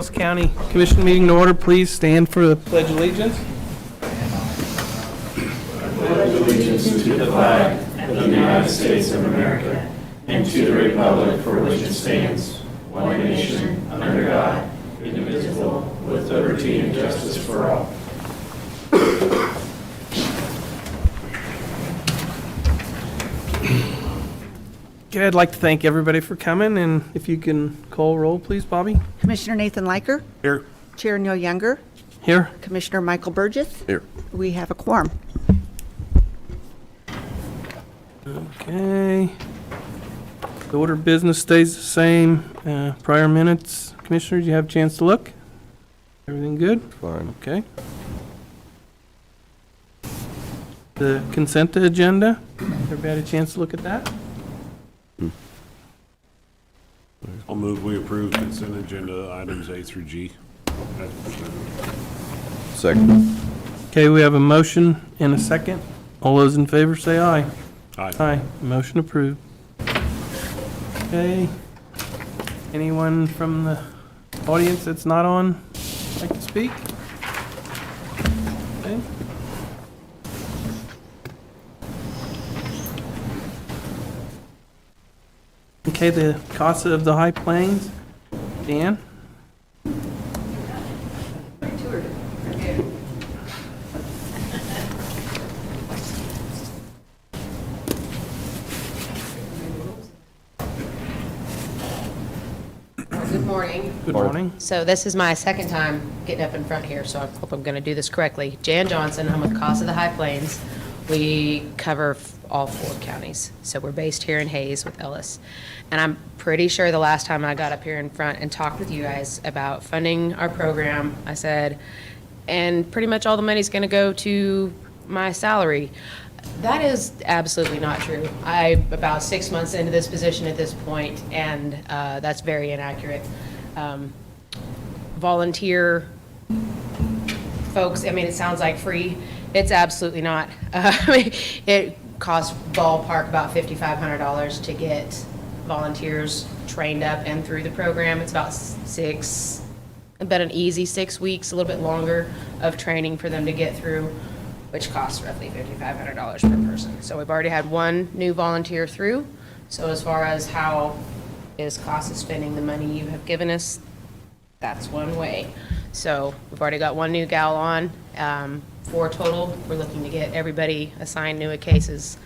Ellis County Commission meeting to order. Please stand for the Pledge of Allegiance. Allegiance to the flag of the United States of America and to the republic for which it stands, one nation, under God, indivisible, with liberty and justice for all. Okay, I'd like to thank everybody for coming, and if you can call roll, please, Bobby. Commissioner Nathan Liker. Here. Chair Neil Younger. Here. Commissioner Michael Burgess. Here. We have a quorum. Okay. The order of business stays the same. Prior minutes, Commissioners, you have a chance to look? Everything good? Fine. Okay. The consent agenda, everybody had a chance to look at that? I'll move we approve consent agenda items A through G. Second. Okay, we have a motion and a second. All those in favor say aye. Aye. Aye. Motion approved. Okay. Anyone from the audience that's not on like to speak? Okay. Okay, the CASA of the High Plains. Dan? Good morning. Good morning. So this is my second time getting up in front here, so I hope I'm going to do this correctly. Jan Johnson, I'm with CASA of the High Plains. We cover all 4 counties. So we're based here in Hayes with Ellis. And I'm pretty sure the last time I got up here in front and talked with you guys about funding our program, I said, and pretty much all the money's going to go to my salary. That is absolutely not true. I'm about 6 months into this position at this point, and that's very inaccurate. Volunteer folks, I mean, it sounds like free. It's absolutely not. It costs ballpark about $5,500 to get volunteers trained up and through the program. It's about about an easy 6 weeks, a little bit longer of training for them to get through, which costs roughly $5,500 per person. So we've already had 1 new volunteer through. So as far as how is CASA spending the money you have given us, that's one way. So we've already got 1 new gal on, 4 total. We're looking to get everybody assigned new cases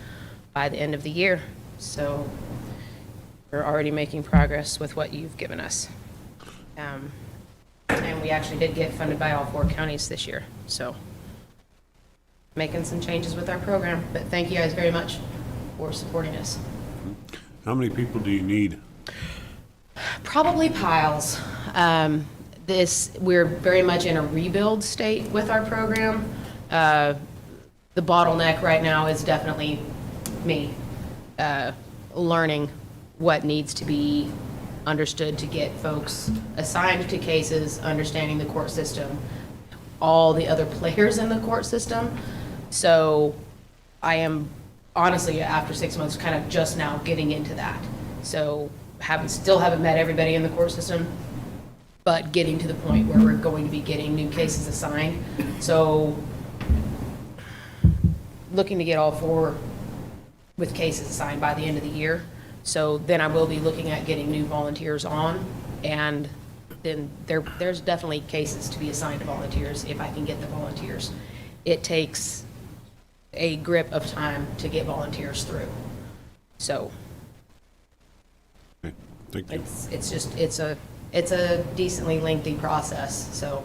by the end of the year. So we're already making progress with what you've given us. And we actually did get funded by all 4 counties this year. So making some changes with our program, but thank you guys very much for supporting us. How many people do you need? Probably piles. We're very much in a rebuild state with our program. The bottleneck right now is definitely me, learning what needs to be understood to get folks assigned to cases, understanding the court system, all the other players in the court system. So I am honestly, after 6 months, kind of just now getting into that. So still haven't met everybody in the court system, but getting to the point where we're going to be getting new cases assigned. So looking to get all 4 with cases assigned by the end of the year. So then I will be looking at getting new volunteers on, and then there's definitely cases to be assigned to volunteers if I can get the volunteers. It takes a grip of time to get volunteers through. So Okay, thank you. it's a decently lengthy process, so.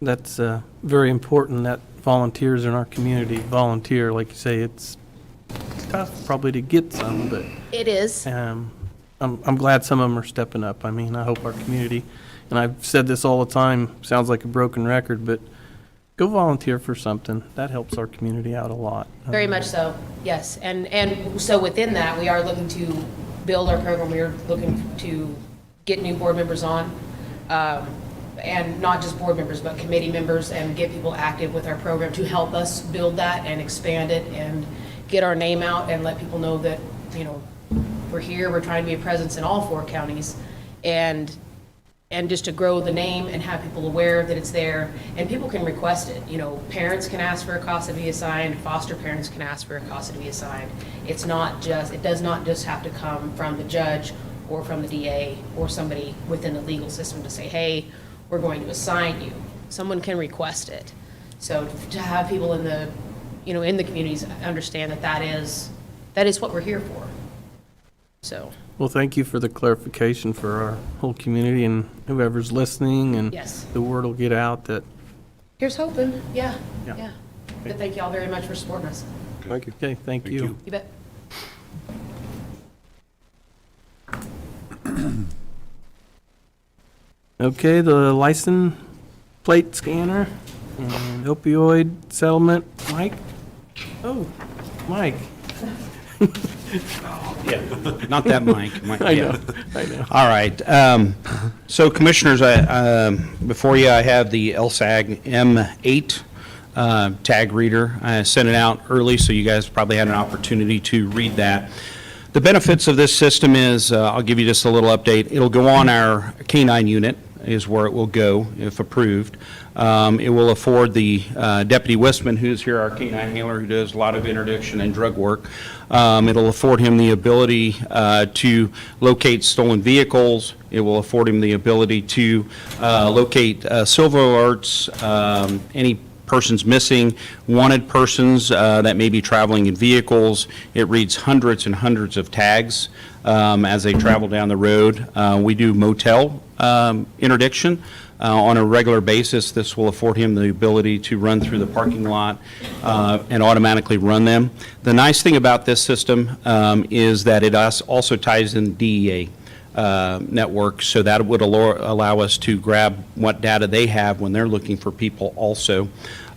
That's very important that volunteers in our community volunteer. Like you say, it's tough probably to get some, but It is. I'm glad some of them are stepping up. I mean, I hope our community, and I've said this all the time, sounds like a broken record, but go volunteer for something. That helps our community out a lot. Very much so, yes. And so within that, we are looking to build our program. We are looking to get new board members on, and not just board members, but committee members, and get people active with our program to help us build that and expand it and get our name out and let people know that, we're here, we're trying to be a presence in all 4 counties. And and just to grow the name and have people aware that it's there, and people can request it. You know, parents can ask for a CASA to be assigned, foster parents can ask for a CASA to be assigned. It does not just have to come from the judge or from the DA or somebody within the legal system to say, hey, we're going to assign you. Someone can request it. So to have people in the, in the communities understand that is what we're here for. So. Well, thank you for the clarification for our whole community and whoever's listening, and Yes. the word will get out that, Here's hoping, yeah. Yeah. But thank you all very much for supporting us. Thank you. okay, thank you. You bet. Okay, the license plate scanner and opioid settlement, Mike? Oh, Mike. Yeah, not that mic. I Yeah. know, I know. All right. So Commissioners, before you, I have the LSAG M8 tag reader. I sent it out early, so you guys probably had an opportunity to read that. The benefits of this system is, I'll give you just a little update. It'll go on our K-9 unit is where it will go if approved. It will afford the Deputy Westman, who's here, our K-9 handler, who does a lot of interdiction and drug work. It'll afford him the ability to locate stolen vehicles. It will afford him the ability to locate silver alerts, any persons missing, wanted persons that may be traveling in vehicles. It reads hundreds and hundreds of tags as they travel down the road. We do motel interdiction on a regular basis. This will afford him the ability to run through the parking lot and automatically run them. The nice thing about this system is that it also ties in DEA network, so that would allow us to grab what data they have when they're looking for people also.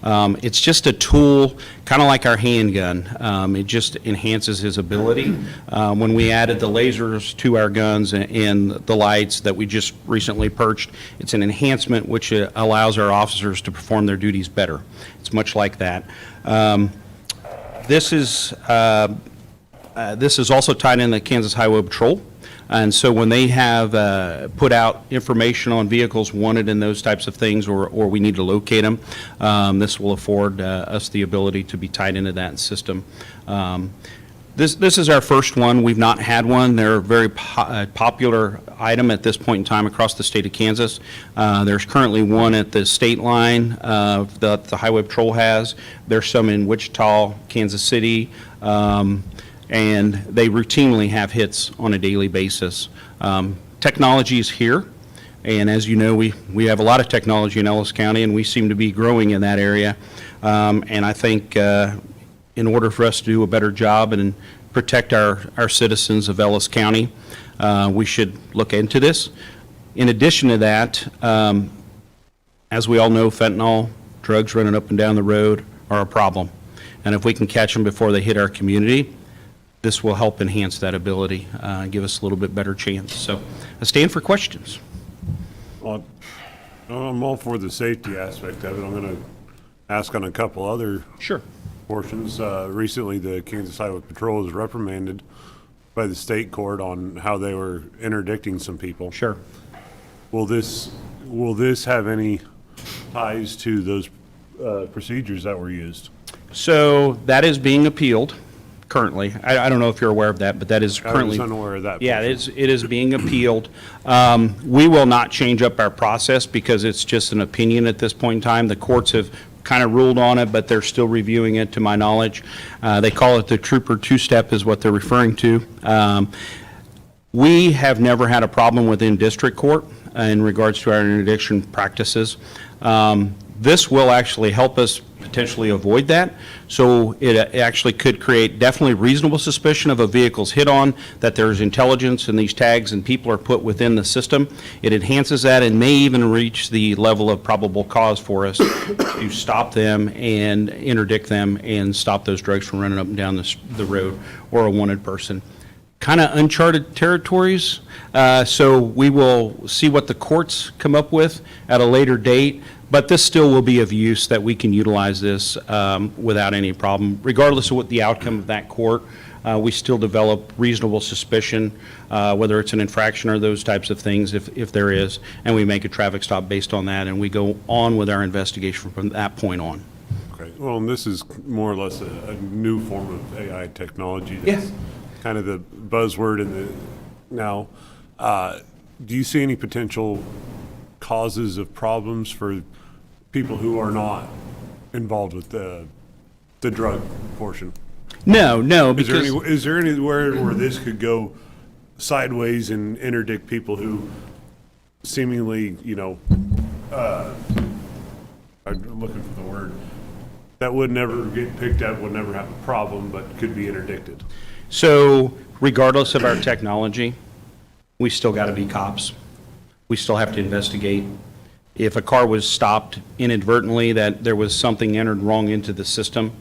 It's just a tool, kind of like our handgun. It just enhances his ability. When we added the lasers to our guns and the lights that we just recently purchased, it's an enhancement which allows our officers to perform their duties better. It's much like that. This is also tied in the Kansas Highway Patrol. And so when they have put out information on vehicles wanted and those types of things, or we need to locate them, this will afford us the ability to be tied into that system. This is our first one. We've not had one. They're a very popular item at this point in time across the state of Kansas. There's currently one at the state line that the Highway Patrol has. There's some in Wichita, Kansas City, and they routinely have hits on a daily basis. Technology is here, and as you know, we have a lot of technology in Ellis County, and we seem to be growing in that area. And I think in order for us to do a better job and protect our citizens of Ellis County, we should look into this. In addition to that, as we all know, fentanyl, drugs running up and down the road are a problem. And if we can catch them before they hit our community, this will help enhance that ability, give us a little bit better chance. So I stand for questions. Well, I'm all for the safety aspect of it. I'm going to ask on a couple other Sure. portions. Recently, the Kansas Highway Patrol was reprimanded by the state court on how they were interdicting some people. Sure. Will this have any ties to those procedures that were used? So that is being appealed currently. I don't know if you're aware of that, but that is I currently. was unaware of that. Yeah, it is being appealed. We will not change up our process because it's just an opinion at this point in time. The courts have kind of ruled on it, but they're still reviewing it, to my knowledge. They call it the Trooper two-step is what they're referring to. We have never had a problem within district court in regards to our interdiction practices. This will actually help us potentially avoid that. So it actually could create definitely reasonable suspicion of a vehicle's hit on, that there's intelligence and these tags and people are put within the system. It enhances that and may even reach the level of probable cause for us to stop them and interdict them and stop those drugs from running up and down the road or a wanted person. Kind of uncharted territories, so we will see what the courts come up with at a later date, but this still will be of use that we can utilize this without any problem, regardless of what the outcome of that court. we still develop reasonable suspicion, whether it's an infraction or those types of things, if there is, and we make a traffic stop based on that, and we go on with our investigation from that point on. Okay, well, and this is more or less a new form of AI technology. That's kind of the buzzword in the, now. Do you see any potential causes of problems for people who are not involved with the drug portion? No, because... Is there anywhere where this could go sideways and interdict people who seemingly, I'm looking for the word, that would never get picked up, would never have a problem, but could be interdicted? So regardless of our technology, we still got to be cops. We still have to investigate. If a car was stopped inadvertently, that there was something entered wrong into the system,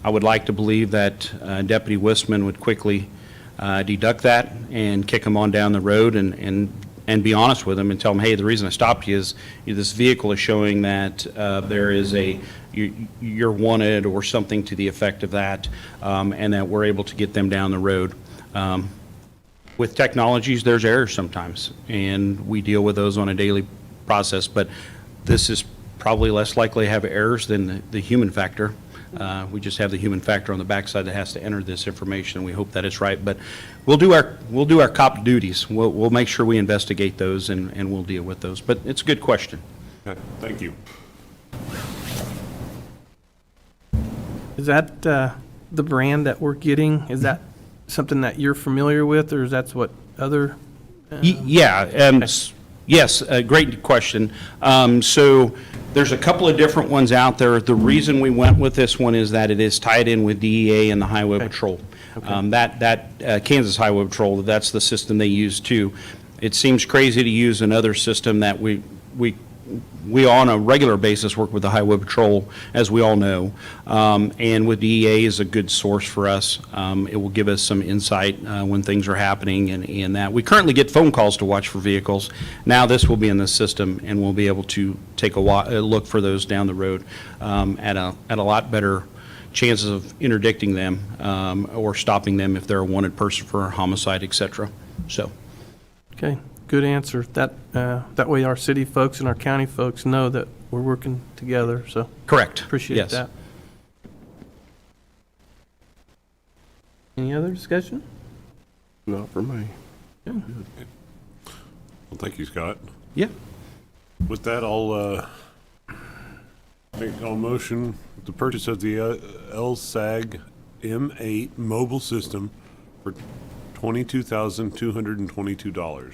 I would like to believe that Deputy Wistman would quickly deduct that and kick him on down the road and be honest with him and tell him, hey, the reason I stopped you is this vehicle is showing that there is you're wanted or something to the effect of that, and that we're able to get them down the road. With technologies, there's errors sometimes, and we deal with those on a daily process, but this is probably less likely to have errors than the human factor. We just have the human factor on the backside that has to enter this information. We hope that it's right, but we'll do our cop duties. We'll make sure we investigate those and we'll deal with those. But it's a good question. Okay, thank you. Is that the brand that we're getting? Is that something that you're familiar with, or is that what other? Yes, a great question. So there's a couple of different ones out there. The reason we went with this one is that it is tied in with DEA and the Highway Patrol. That Kansas Highway Patrol, that's the system they use too. It seems crazy to use another system that we on a regular basis work with the Highway Patrol, as we all know, and with DEA is a good source for us. It will give us some insight when things are happening, and that we currently get phone calls to watch for vehicles. Now this will be in the system, and we'll be able to take a look for those down the road at a lot better chances of interdicting them or stopping them if they're a wanted person for homicide, etc. So. Okay. Good answer. That way our city folks and our county folks know that we're working together, so. Correct. Appreciate Yes. that. Any other discussion? Not for me. Yeah. Well, thank you, Scott. Yeah. With that, I'll motion the purchase of the LSAG M8 mobile system for $22,222.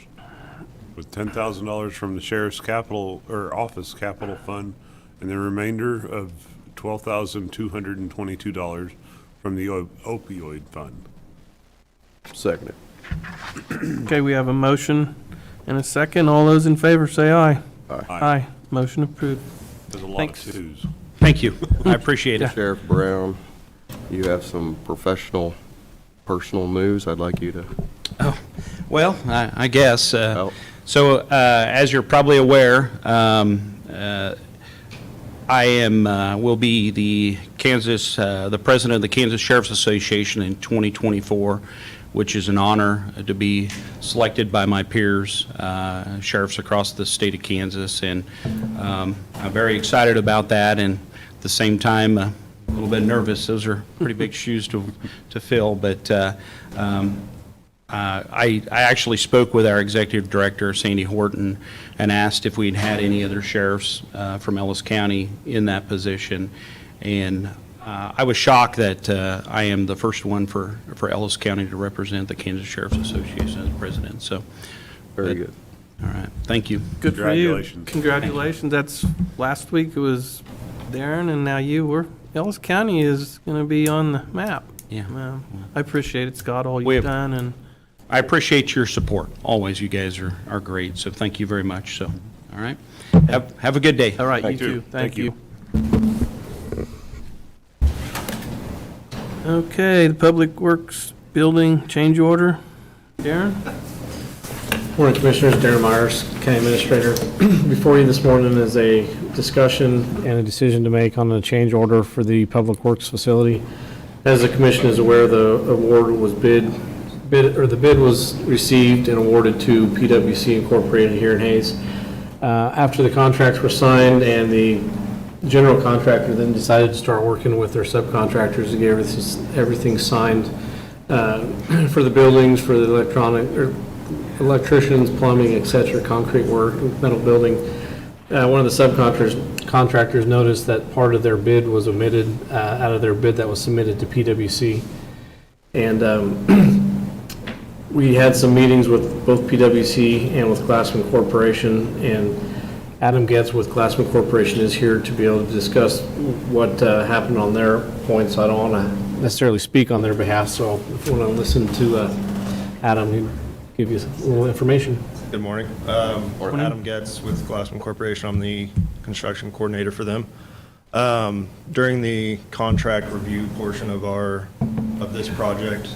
With $10,000 from the sheriff's office capital fund, and the remainder of $12,222 from the opioid fund. Second. Okay, we have a motion and a second. All those in favor say aye. Aye. Aye. Motion approved. There's a lot Thanks. of twos. Thank you. I appreciate it. Sheriff Brown, you have some personal news I'd like you to. Well, I guess. Oh. So, as you're probably aware, I will be the president of the Kansas Sheriff's Association in 2024, which is an honor to be selected by my peers, sheriffs across the state of Kansas, and I'm very excited about that, and at the same time, a little bit nervous. Those are pretty big shoes to fill, but I actually spoke with our executive director, Sandy Horton, and asked if we'd had any other sheriffs from Ellis County in that position. And I was shocked that I am the first one for Ellis County to represent the Kansas Sheriff's Association as president. So, Very good. all right, thank you. Good for you. Congratulations. Congratulations. That's, last week it was Darren, and now you. Ellis County is going to be on the map. Yeah. I appreciate it, Scott, all We you've have- done, and I appreciate your support. Always, you guys are great. So thank you very much. So, all right, have a good day. all right, you Thank you. too. Thank Thank you. Okay, the Public Works Building change order. Darren? Morning, Commissioners. Darren Myers, County Administrator. Before you this morning is a discussion and a decision to make on the change order for the Public Works facility. As the commission is aware, the award was the bid was received and awarded to PwC Incorporated here in Hayes. After the contracts were signed and the general contractor then decided to start working with their subcontractors to get everything signed for the buildings, for the electricians, plumbing, et cetera, concrete work, metal building. One of the subcontractors noticed that part of their bid was omitted out of their bid that was submitted to PwC. And we had some meetings with both PwC and with Glassman Corporation, and Adam Getz with Glassman Corporation is here to be able to discuss what happened on their points. I don't want to necessarily speak on their behalf, so if you want to listen to Adam, he'll give you a little information. Good morning. Adam Getz with Glassman Corporation. I'm the construction coordinator for them. During the contract review portion of this project,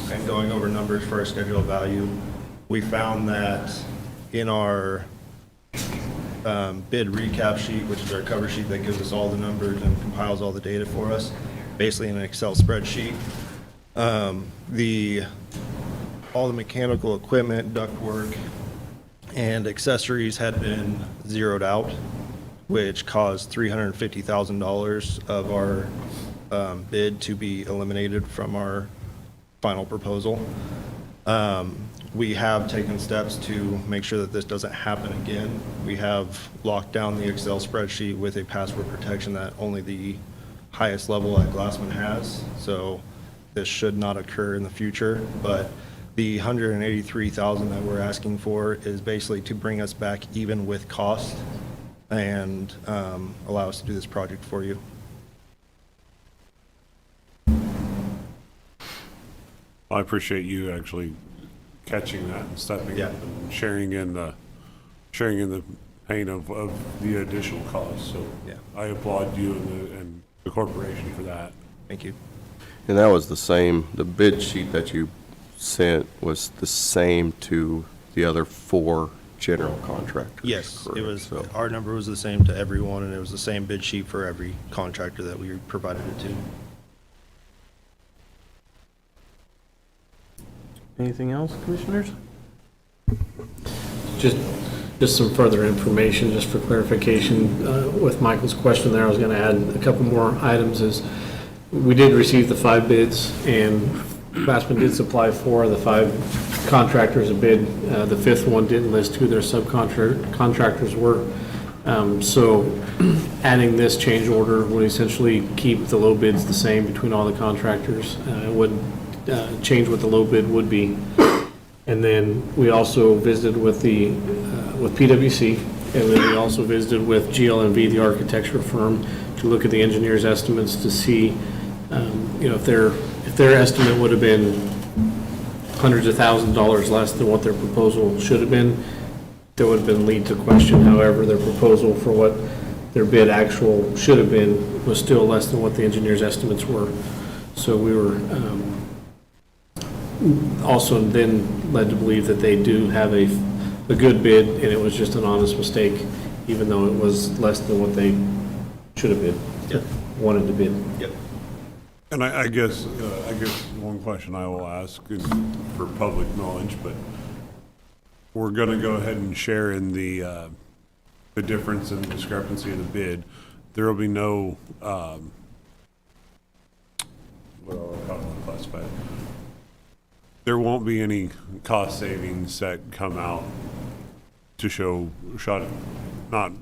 and going over numbers for our schedule of value, we found that in our bid recap sheet, which is our cover sheet that gives us all the numbers and compiles all the data for us, basically in an Excel spreadsheet, all the mechanical equipment, ductwork, and accessories had been zeroed out, which caused $350,000 of our bid to be eliminated from our final proposal. We have taken steps to make sure that this doesn't happen again. We have locked down the Excel spreadsheet with a password protection that only the highest level at Glassman has, so this should not occur in the future. But the $183,000 that we're asking for is basically to bring us back even with cost and allow us to do this project for you. I appreciate you actually catching that and stepping up and sharing in the pain of the additional costs. So Yeah. I applaud you and the corporation for that. Thank you. And that was the same, the bid sheet that you sent was the same to the other 4 general contractors? Yes, it correct? was, So- our number was the same to everyone, and it was the same bid sheet for every contractor that we provided it to. Anything else, commissioners? Just some further information, just for clarification. With Michael's question there, I was going to add a couple more items. Is we did receive the 5 bids, and Glassman did supply 4 of the 5 contractors a bid. The 5th one didn't list who their subcontractors were. So adding this change order would essentially keep the low bids the same between all the contractors. It wouldn't change what the low bid would be. And then we also visited with PwC, and then we also visited with GLMV, the architecture firm, to look at the engineer's estimates to see, if their estimate would have been hundreds of thousands of dollars less than what their proposal should have been, there would have been lead to question. However, their proposal for what their bid actual should have been was still less than what the engineer's estimates were. So we were also then led to believe that they do have a good bid, and it was just an honest mistake, even though it was less than what they should have bid, Yep. wanted to bid. Yep. And I guess one question I will ask is for public knowledge, but we're going to go ahead and share in the difference and discrepancy of the bid. There will be no, classify it. There won't be any cost savings that come out to show, not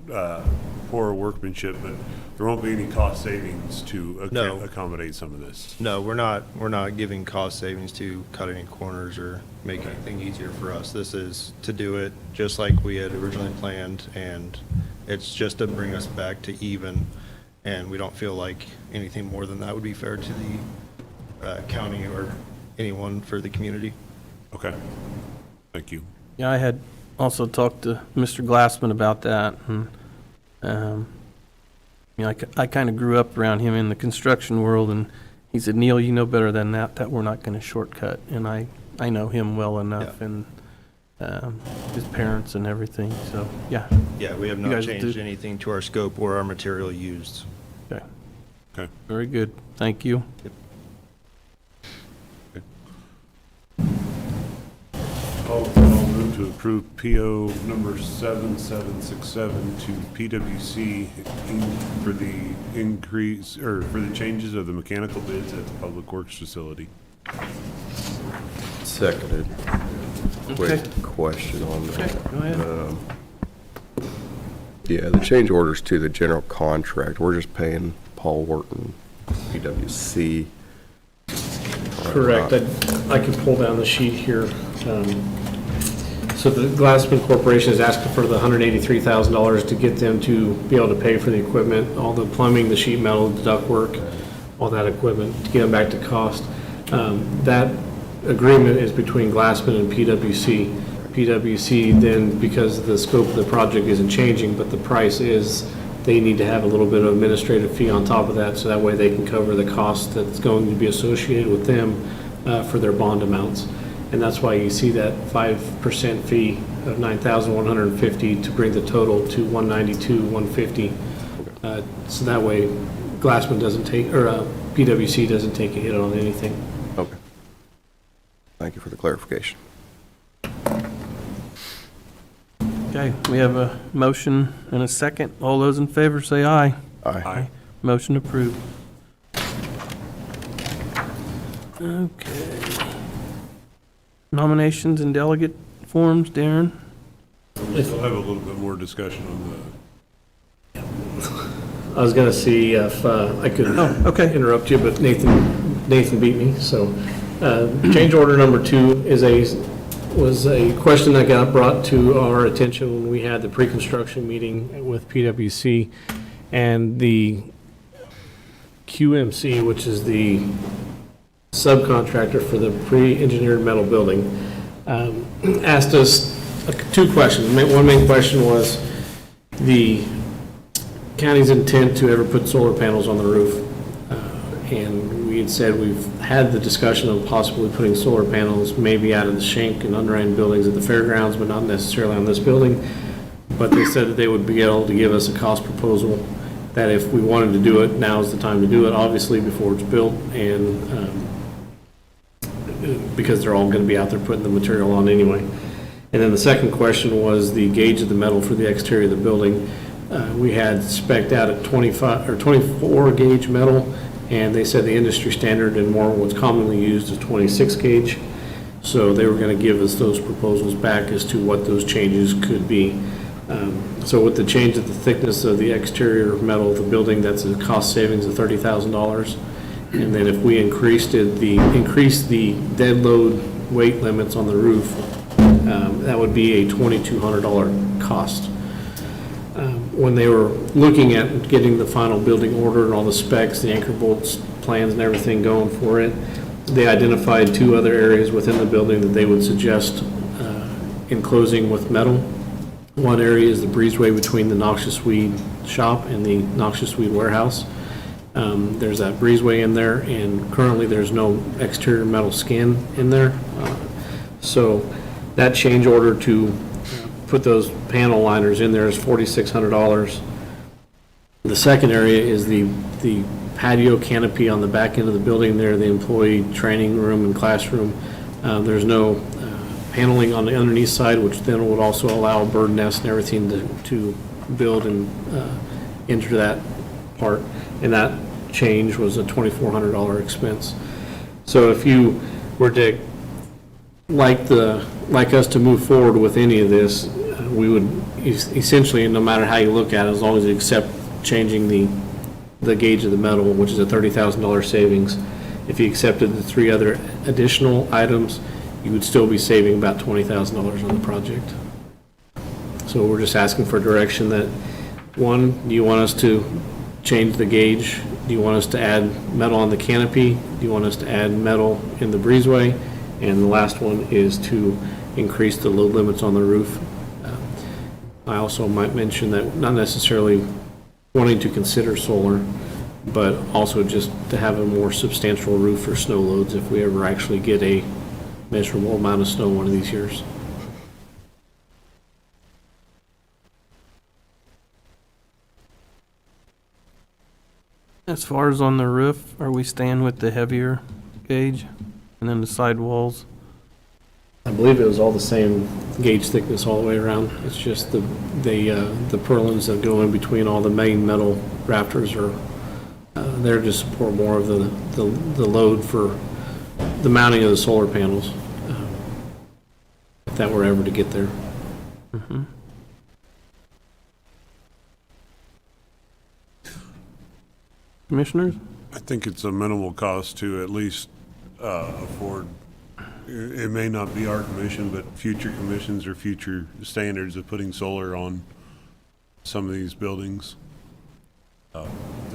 poor workmanship, but there won't be any cost savings to No. accommodate some of this. No, we're not giving cost savings to cut any corners or make anything easier for us. This is to do it just like we had originally planned, and it's just to bring us back to even, and we don't feel like anything more than that would be fair to the county or anyone for the community. Okay, thank you. Yeah, I had also talked to Mr. Glassman about that, and, I kind of grew up around him in the construction world, and he said, Neil, you know better than that we're not going to shortcut, and I know him well enough, Yeah. and his parents and everything, so, yeah. Yeah, we have You not guys changed do- anything to our scope or our material used. Okay. Okay. Very good. Thank you. I'll move to approve PO number 7767 to PWC for the increase, or for the changes of the mechanical bids at the Public Works facility. Seconded. Okay. Quick question on that. Okay, go ahead. Yeah, the change orders to the general contract, we're just paying Paul Wharton, PWC. Correct. I can pull down the sheet here. So the Glassman Corporation is asking for the $183,000 to get them to be able to pay for the equipment, all the plumbing, the sheet metal, the ductwork, all that equipment, to get them back to cost. That agreement is between Glassman and PWC. PWC then, because the scope of the project isn't changing, but the price is, they need to have a little bit of administrative fee on top of that, so that way they can cover the cost that's going to be associated with them for their bond amounts. And that's why you see that 5% fee of $9,150 to bring the total to $192,150. So that way Glassman doesn't take, or PWC doesn't take a hit on anything. Okay. Thank you for the clarification. Okay, we have a motion and a second. All those in favor say aye. Aye. Motion approved. Okay. Nominations and delegate forms, Darren? We'll still have a little bit more discussion on I was gonna see if I could okay. interrupt you, but Nathan beat me, so. Change order number 2 was a question that got brought to our attention when we had the pre-construction meeting with PWC, and the QMC, which is the subcontractor for the pre-engineered metal building, asked us 2 questions. One main question was the county's intent to ever put solar panels on the roof. And we had said we've had the discussion of possibly putting solar panels maybe out of the Schenck and Unrein buildings at the fairgrounds, but not necessarily on this building. But they said that they would be able to give us a cost proposal, that if we wanted to do it, now's the time to do it, obviously before it's built, and because they're all going to be out there putting the material on anyway. And then the second question was the gauge of the metal for the exterior of the building. We had spec'd out at 25 or 24 gauge metal, and they said the industry standard and more what's commonly used is 26 gauge. So they were going to give us those proposals back as to what those changes could be. So with the change of the thickness of the exterior metal of the building, that's a cost savings of $30,000. And then if we increased the dead load weight limits on the roof, that would be a $2,200 cost. When they were looking at getting the final building order and all the specs, the anchor bolts, plans and everything going for it, they identified 2 other areas within the building that they would suggest enclosing with metal. One area is the breezeway between the noxious weed shop and the noxious weed warehouse. There's that breezeway in there, and currently there's no exterior metal skin in there. So that change order to put those panel liners in there is $4,600. The second area is the patio canopy on the back end of the building there, the employee training room and classroom. There's no paneling on the underneath side, which then would also allow bird nests and everything to build and enter that part. And that change was a $2,400 expense. So if you were to like us to move forward with any of this, we would essentially, no matter how you look at it, as long as you accept changing the gauge of the metal, which is a $30,000 savings, if you accepted the 3 other additional items, you would still be saving about $20,000 on the project. So we're just asking for direction that, 1, do you want us to change the gauge? Do you want us to add metal on the canopy? Do you want us to add metal in the breezeway? And the last one is to increase the load limits on the roof. I also might mention that not necessarily wanting to consider solar, but also just to have a more substantial roof for snow loads if we ever actually get a measurable amount of snow one of these years. As far as on the roof, are we staying with the heavier gauge and then the sidewalls? I believe it was all the same gauge thickness all the way around. It's just the purlins that go in between all the main metal rafters are there to support more of the load for the mounting of the solar panels, if that were ever to get there. Commissioners? I think it's a minimal cost to at least afford, it may not be our commission, but future commissions or future standards of putting solar on some of these buildings.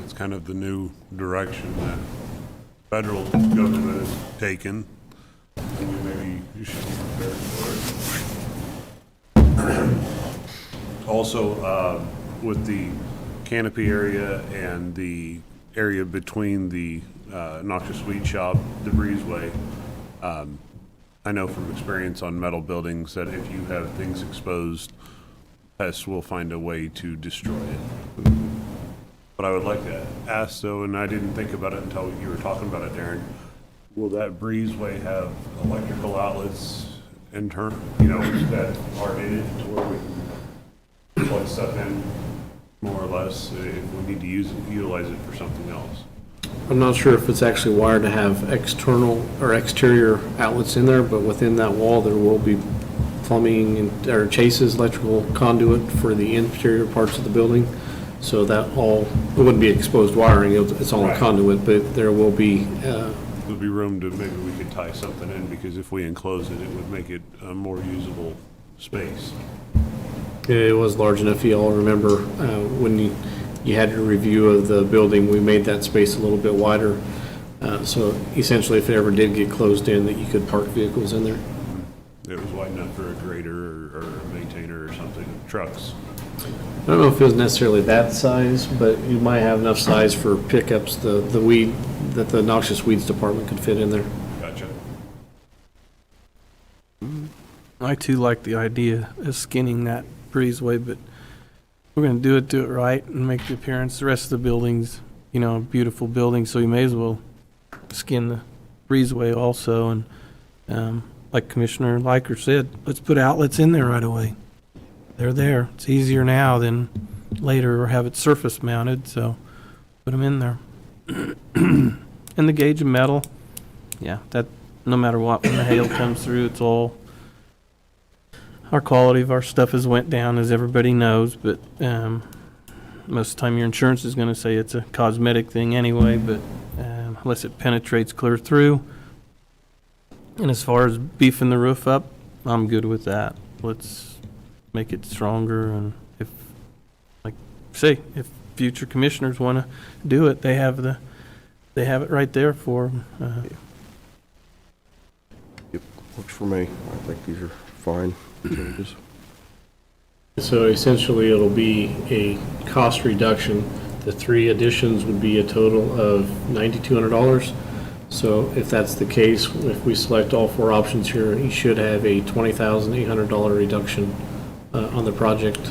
It's kind of the new direction that federal government has taken, and we maybe should be prepared for it. Also, with the canopy area and the area between the noxious weed shop, the breezeway, I know from experience on metal buildings that if you have things exposed, pests will find a way to destroy it. But I would like to ask though, and I didn't think about it until you were talking about it, Darren, will that breezeway have electrical outlets that are needed to where we can plug stuff in more or less if we need to utilize it for something else? I'm not sure if it's actually wired to have external or exterior outlets in there, but within that wall, there will be plumbing or chases, electrical conduit for the interior parts of the building. So that it wouldn't be exposed wiring, it's all Right. conduit, but there will be, There'd be room to, maybe we could tie something in, because if we enclose it, it would make it a more usable space. it was large enough, you all remember, when you had your review of the building, we made that space a little bit wider. So essentially, if it ever did get closed in, that you could park vehicles in there. It was wide enough for a grader or a maintainer or something, trucks. I don't know if it was necessarily that size, but you might have enough size for pickups, the weed, that the noxious weeds department could fit in there. Gotcha. I too like the idea of skinning that breezeway, but we're gonna do it right and make the appearance, the rest of the buildings, a beautiful building, so you may as well skin the breezeway also, and, like Commissioner Liker said, let's put outlets in there right away. They're there. It's easier now than later, or have it surface mounted, so put them in there. And the gauge of metal, yeah, that, no matter what, when the hail comes through, it's all, our quality of our stuff has went down, as everybody knows, but most of the time your insurance is going to say it's a cosmetic thing anyway, but unless it penetrates clear through. And as far as beefing the roof up, I'm good with that. Let's make it stronger, and if future commissioners want to do it, they have it right there for them. Yep, works for me. I think these are fine changes. So essentially, it'll be a cost reduction. The 3 additions would be a total of $9,200. So if that's the case, if we select all 4 options here, you should have a $20,800 reduction on the project.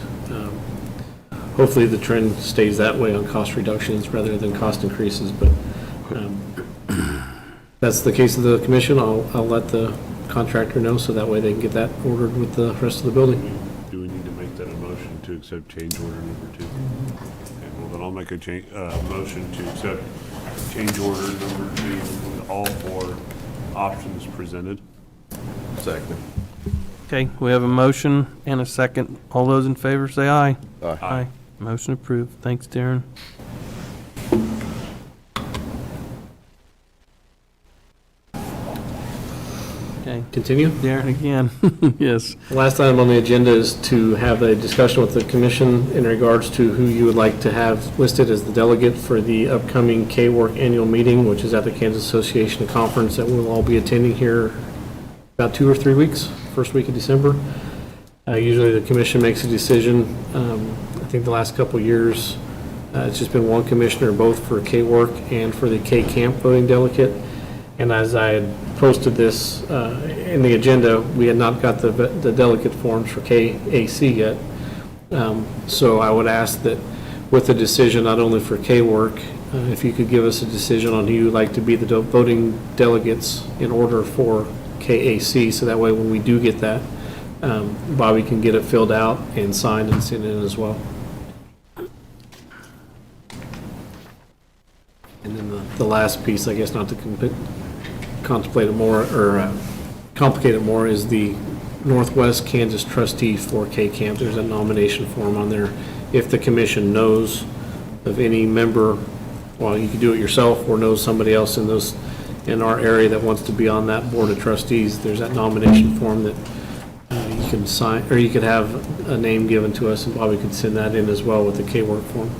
Hopefully the trend stays that way on cost reductions rather than cost increases, but that's the case of the commission. I'll let the contractor know, so that way they can get that ordered with the rest of the building. Do we need to make that a motion to accept change order number 2? Okay, well, then I'll make a motion to accept change order number 2 with all 4 options presented. Second. Okay, we have a motion and a second. All those in favor say aye. Aye. Motion approved. Thanks, Darren. Okay, Continue. Darren again. Yes. The last item on the agenda is to have a discussion with the commission in regards to who you would like to have listed as the delegate for the upcoming K-Work annual meeting, which is at the Kansas Association Conference that we'll all be attending here about 2 or 3 weeks, first week of December. Usually the commission makes a decision. I think the last couple of years, it's just been one commissioner, both for K-Work and for the K-Camp voting delegate. And as I had posted this in the agenda, we had not got the delegate forms for KAC yet. So I would ask that with the decision, not only for K-Work, if you could give us a decision on who you'd like to be the voting delegates in order for KAC, so that way when we do get that, Bobby can get it filled out and signed and sent in as well. And then the last piece, I guess, not to contemplate it more, or complicate it more, is the Northwest Kansas trustee for K-Camp. There's a nomination form on there. If the commission knows of any member, well, you can do it yourself or knows somebody else in our area that wants to be on that board of trustees, there's that nomination form that you can sign, or you could have a name given to us, and Bobby could send that in as well with the K-Work form.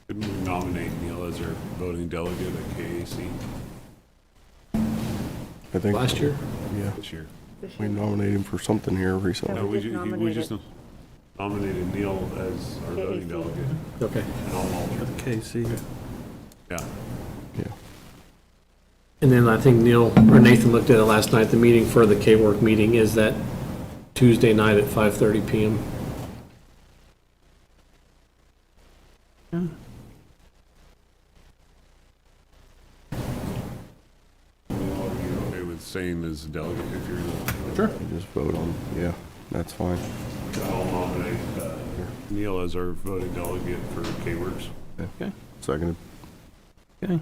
Couldn't we nominate Neil as our voting delegate at KAC I think. Last year? Yeah, this year? we nominated him for something here recently. No, we we just we just nominated Neil as our voting delegate. Okay. And I'll alternate. KC. Yeah. Yeah. And then I think Neil, or Nathan looked at it last night, the meeting for the K-Work meeting is that Tuesday night at 5:30 PM. Are you okay with saying as a delegate if you're the? Sure. You just vote on, yeah, that's fine. I'll nominate Neil as our voting delegate for K-Works. Okay. Seconded. Okay.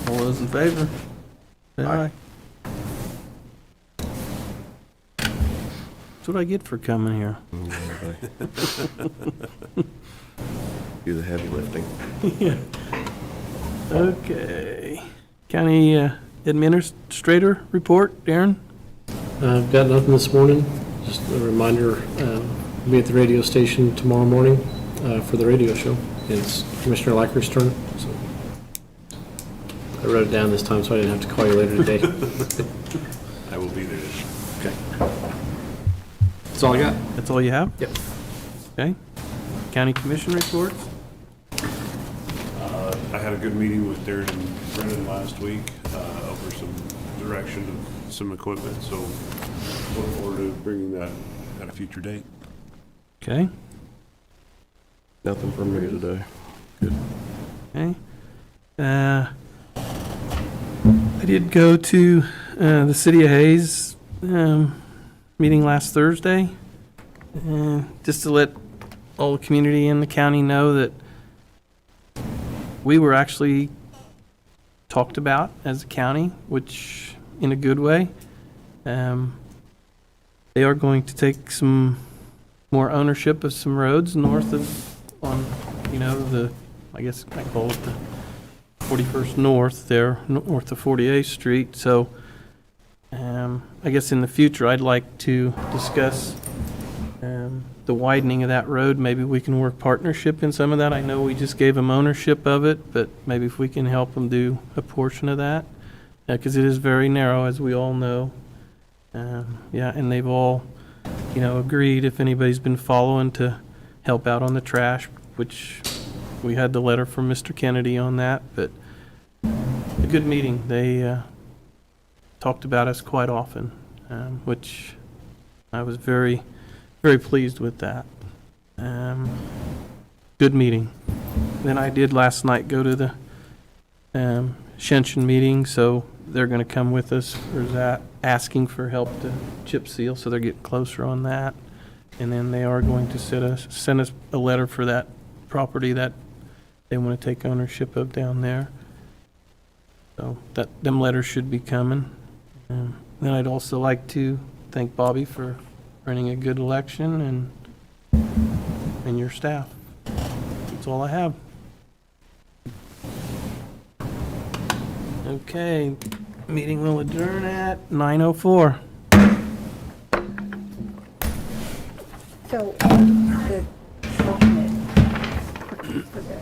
All those in favor? Say aye. That's what I get for coming here. Do the heavy lifting. Okay. County Administrator report, Darren? I've got nothing this morning, just a reminder, be at the radio station tomorrow morning for the radio show. It's Commissioner Liker's turn, so I wrote it down this time so I didn't have to call you later today. I will be there. Okay. That's all I got. That's all you have? Yep. Okay. County Commission reports? I had a good meeting with Darren and Brendan last week over some direction of some equipment, so look forward to bringing that at a future date. Okay. Nothing from me today. Okay. I did go to the City of Hayes meeting last Thursday, just to let all the community in the county know that we were actually talked about as a county, which in a good way. They are going to take some more ownership of some roads north of, on, I guess I call it the 41st North there, north of 48th Street. So I guess in the future, I'd like to discuss the widening of that road. Maybe we can work partnership in some of that. I know we just gave them ownership of it, but maybe if we can help them do a portion of that, because it is very narrow, as we all know. Yeah, and they've all, agreed, if anybody's been following, to help out on the trash, which we had the letter from Mr. Kennedy on that, but a good meeting. They talked about us quite often, which I was very, very pleased with that. Good meeting. Then I did last night go to the Shenshin meeting, so they're going to come with us for that, asking for help to chip seal, so they're getting closer on that. And then they are going to send us a letter for that property that they want to take ownership of down there. So them letters should be coming. Then I'd also like to thank Bobby for running a good election and your staff. That's all I have. Okay, meeting will adjourn at 9:04. So the alternate for the